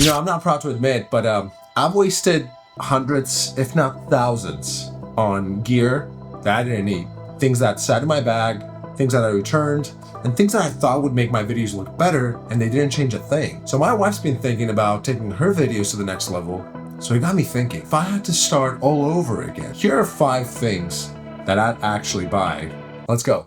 You know, I'm not proud to admit, but I've wasted hundreds, if not thousands, on gear that I didn't need. Things that sat in my bag, things that I returned, and things that I thought would make my videos look better, and they didn't change a thing. So my wife's been thinking about taking her videos to the next level, so it got me thinking, if I had to start all over again, here are 5 things that I'd actually buy. Let's go.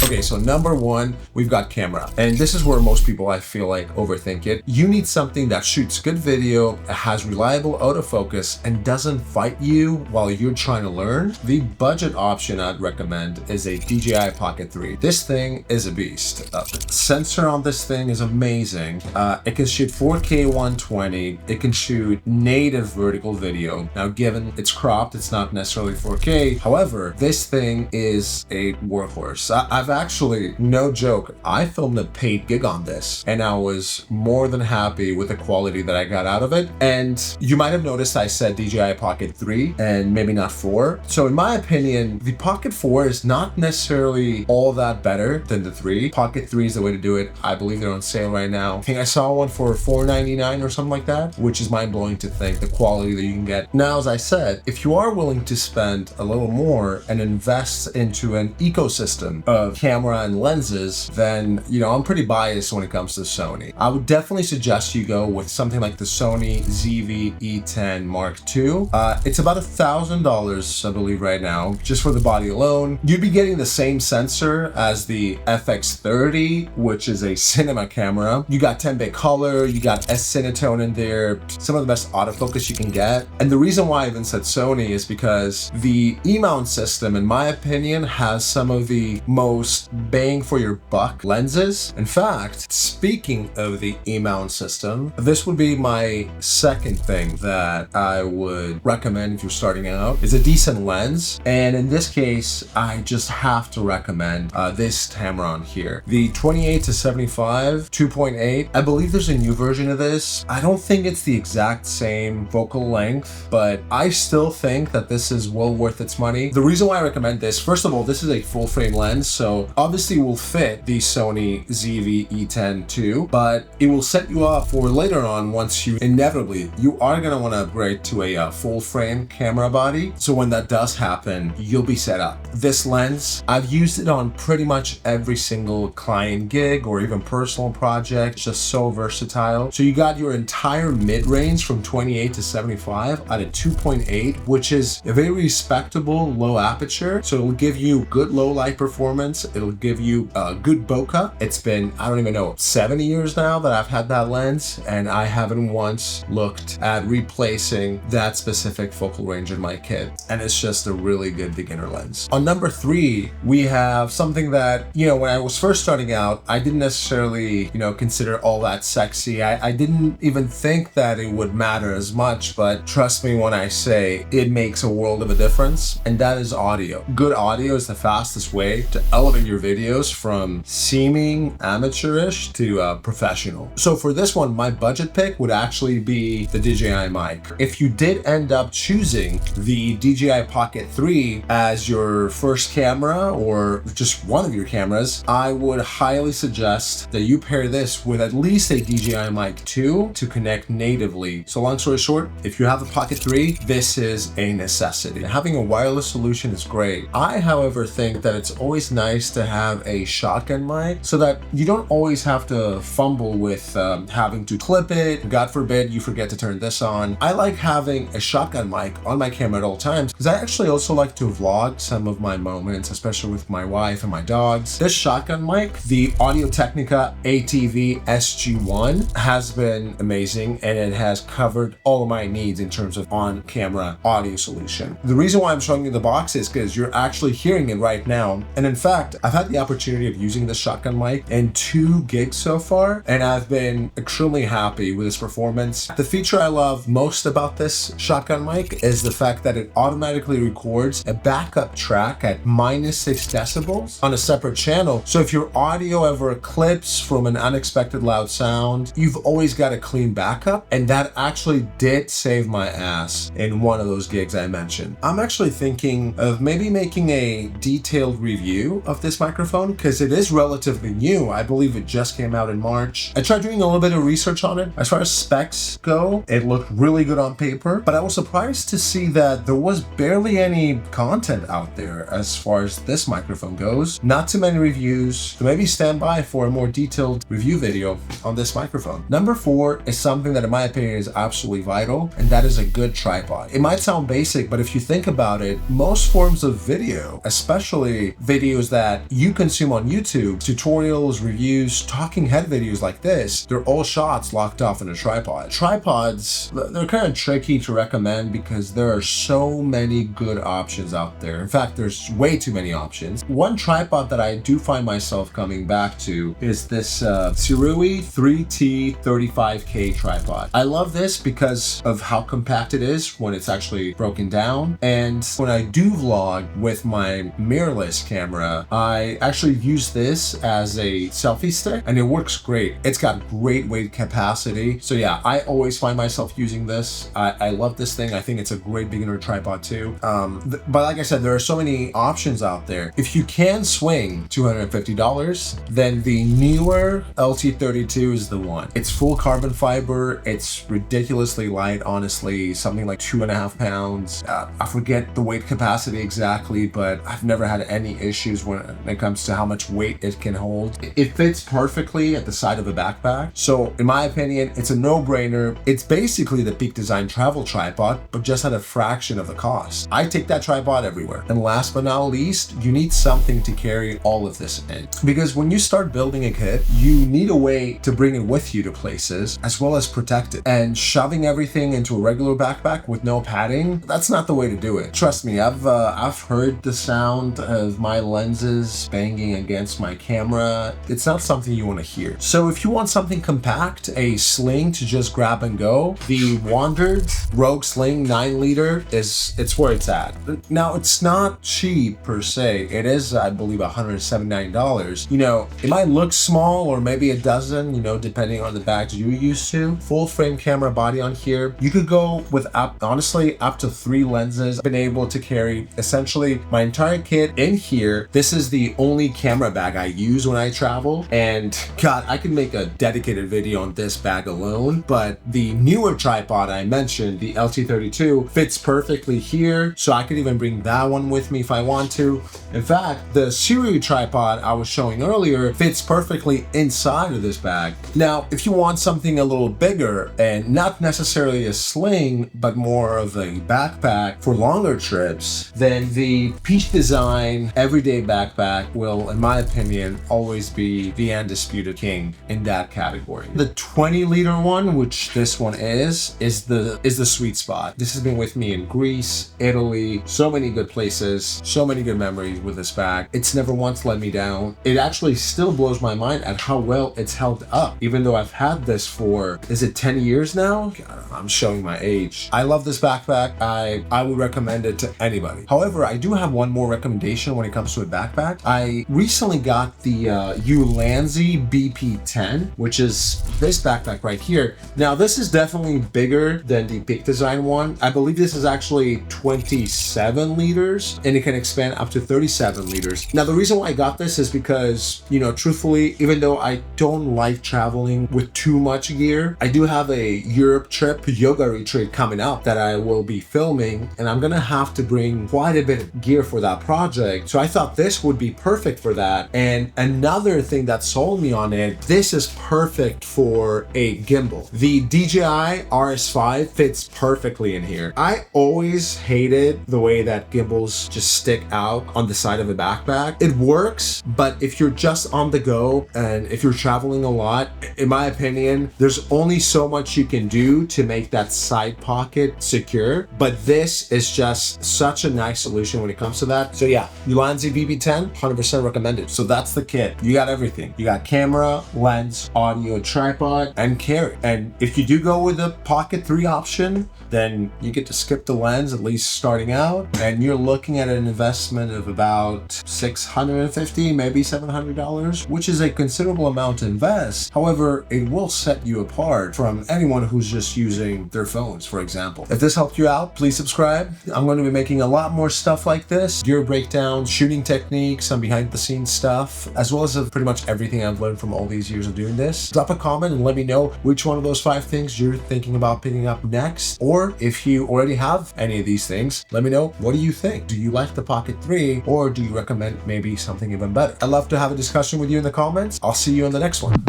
Okay, so number 1, we've got camera. And this is where most people, I feel like, overthink it. You need something that shoots good video, has reliable autofocus, and doesn't fight you while you're trying to learn. The budget option I'd recommend is a DJI Pocket 3. This thing is a beast. The sensor on this thing is amazing. It can shoot 4K 120. It can shoot native vertical video. Now, given it's cropped, it's not necessarily 4K. However, this thing is a workhorse. I've actually, no joke, I filmed a paid gig on this and I was more than happy with the quality that I got out of it. And you might have noticed I said DJI Pocket 3 and maybe not 4. So in my opinion, the Pocket 4 is not necessarily all that better than the 3. Pocket 3 is the way to do it. I believe they're on sale right now. I think I saw one for $4.99 or something like that, which is mind-blowing to think the quality that you can get. Now, as I said, if you are willing to spend a little more and invest into an ecosystem of camera and lenses, then, you know, I'm pretty biased when it comes to Sony. I would definitely suggest you go with something like the Sony ZV-E10 Mark II. It's about $1,000, I believe, right now, just for the body alone. You'd be getting the same sensor as the FX30, which is a cinema camera. You got 10-bit color, you got S-Cinetone in there, some of the best autofocus you can get. And the reason why I even said Sony is because the E-mount system, in my opinion, has some of the most bang for your buck lenses. In fact, speaking of the E-mount system, this would be my second thing that I would recommend if you're starting out, is a decent lens. And in this case, I just have to recommend this Tamron here. The 28-75 2.8. I believe there's a new version of this. I don't think it's the exact same focal length, but I still think that this is well worth its money. The reason why I recommend this, first of all, this is a full frame lens, so obviously will fit the Sony ZV-E10 II, but it will set you up for later on once you inevitably, you are going to want to upgrade to a full frame camera body. So when that does happen, you'll be set up. This lens, I've used it on pretty much every single client gig or even personal project. It's just so versatile. So you got your entire mid-range from 28-75 at a 2.8, which is a very respectable low aperture. So it'll give you good low light performance. It'll give you a good bokeh. It's been, I don't even know, 70 years now that I've had that lens, and I haven't once looked at replacing that specific focal range in my kit. And it's just a really good beginner lens. On number 3, we have something that, you know, when I was first starting out, I didn't necessarily, you know, consider all that sexy. I didn't even think that it would matter as much, but trust me when I say it makes a world of a difference, and that is audio. Good audio is the fastest way to elevate your videos from seeming amateurish to professional. So for this one, my budget pick would actually be the DJI mic. If you did end up choosing the DJI Pocket 3 as your first camera or just one of your cameras, I would highly suggest that you pair this with at least a DJI Mic 2 to connect natively. So long story short, if you have a Pocket 3, this is a necessity. Having a wireless solution is great. I, however, think that it's always nice to have a shotgun mic so that you don't always have to fumble with having to clip it. God forbid you forget to turn this on. I like having a shotgun mic on my camera at all times because I actually also like to vlog some of my moments, especially with my wife and my dogs. This shotgun mic, the Audio-Technica ATV SG1, has been amazing, and it has covered all of my needs in terms of on-camera audio solution. The reason why I'm showing you the box is because you're actually hearing it right now. And in fact, I've had the opportunity of using the shotgun mic in 2 gigs so far, and I've been extremely happy with its performance. The feature I love most about this shotgun mic is the fact that it automatically records a backup track at -6 decibels on a separate channel. So if your audio ever clips from an unexpected loud sound, you've always got a clean backup, and that actually did save my ass in one of those gigs I mentioned. I'm actually thinking of maybe making a detailed review of this microphone because it is relatively new. I believe it just came out in March. I tried doing a little bit of research on it. As far as specs go, it looked really good on paper, but I was surprised to see that there was barely any content out there as far as this microphone goes. Not too many reviews, so maybe stand by for a more detailed review video on this microphone. Number 4 is something that in my opinion is absolutely vital, and that is a good tripod. It might sound basic, but if you think about it, most forms of video, especially videos that you consume on YouTube, tutorials, reviews, talking head videos like this, they're all shots locked off in a tripod. Tripods, they're kind of tricky to recommend because there are so many good options out there. In fact, there's way too many options. One tripod that I do find myself coming back to is this Sirui 3T35K tripod. I love this because of how compact it is when it's actually broken down. And when I do vlog with my mirrorless camera, I actually use this as a selfie stick and it works great. It's got great weight capacity. So yeah, I always find myself using this. I love this thing. I think it's a great beginner tripod too. But like I said, there are so many options out there. If you can swing $250, then the newer LT32 is the one. It's full carbon fiber. It's ridiculously light, honestly, something like 2.5 pounds. I forget the weight capacity exactly, but I've never had any issues when it comes to how much weight it can hold. It fits perfectly at the side of a backpack. So in my opinion, it's a no-brainer. It's basically the Peak Design travel tripod, but just at a fraction of the cost. I take that tripod everywhere. And last but not least, you need something to carry all of this in. Because when you start building a kit, you need a way to bring it with you to places, as well as protect it. And shoving everything into a regular backpack with no padding, that's not the way to do it. Trust me, I've heard the sound of my lenses banging against my camera. It's not something you want to hear. So if you want something compact, a sling to just grab and go, the Wandered Rogue Sling 9-liter it's where it's at. Now, it's not cheap per se. It is, I believe, $179. You know, it might look small, or maybe it doesn't, you know, depending on the bags you're used to. Full frame camera body on here. You could go with honestly up to 3 lenses. I've been able to carry essentially my entire kit in here. This is the only camera bag I use when I travel, and God, I could make a dedicated video on this bag alone. But the newer tripod I mentioned, the LT32, fits perfectly here, so I could even bring that one with me if I want to. In fact, the Sirui tripod I was showing earlier fits perfectly inside of this bag. Now, if you want something a little bigger and not necessarily a sling, but more of a backpack for longer trips, then the Peak Design everyday backpack will, in my opinion, always be the undisputed king in that category. The 20-liter one, which this one is the sweet spot. This has been with me in Greece, Italy, so many good places, so many good memories with this bag. It's never once let me down. It actually still blows my mind at how well it's held up, even though I've had this for, is it 10 years now? God, I'm showing my age. I love this backpack. I would recommend it to anybody. However, I do have one more recommendation when it comes to a backpack. I recently got the Ulanzi BP10, which is this backpack right here. Now, this is definitely bigger than the Peak Design one. I believe this is actually 27 liters, and it can expand up to 37 liters. Now, the reason why I got this is because, you know, truthfully, even though I don't like traveling with too much gear, I do have a Europe trip, yoga retreat coming up that I will be filming, and I'm gonna have to bring quite a bit of gear for that project. So I thought this would be perfect for that. And another thing that sold me on it, this is perfect for a gimbal. The DJI RS5 fits perfectly in here. I always hated the way that gimbals just stick out on the side of a backpack. It works, but if you're just on the go and if you're traveling a lot, in my opinion, there's only so much you can do to make that side pocket secure. But this is just such a nice solution when it comes to that. So yeah, Ulanzi BP10, 100% recommended. So that's the kit. You got everything. You got camera, lens, audio, tripod, and carry. And if you do go with the Pocket 3 option, then you get to skip the lens, at least starting out, and you're looking at an investment of about $650, maybe $700, which is a considerable amount to invest. However, it will set you apart from anyone who's just using their phones, for example. If this helped you out, please subscribe. I'm going to be making a lot more stuff like this, gear breakdowns, shooting techniques, some behind the scenes stuff, as well as pretty much everything I've learned from all these years of doing this. Drop a comment and let me know which one of those 5 things you're thinking about picking up next. Or if you already have any of these things, let me know, what do you think? Do you like the Pocket 3 or do you recommend maybe something even better? I'd love to have a discussion with you in the comments. I'll see you in the next one.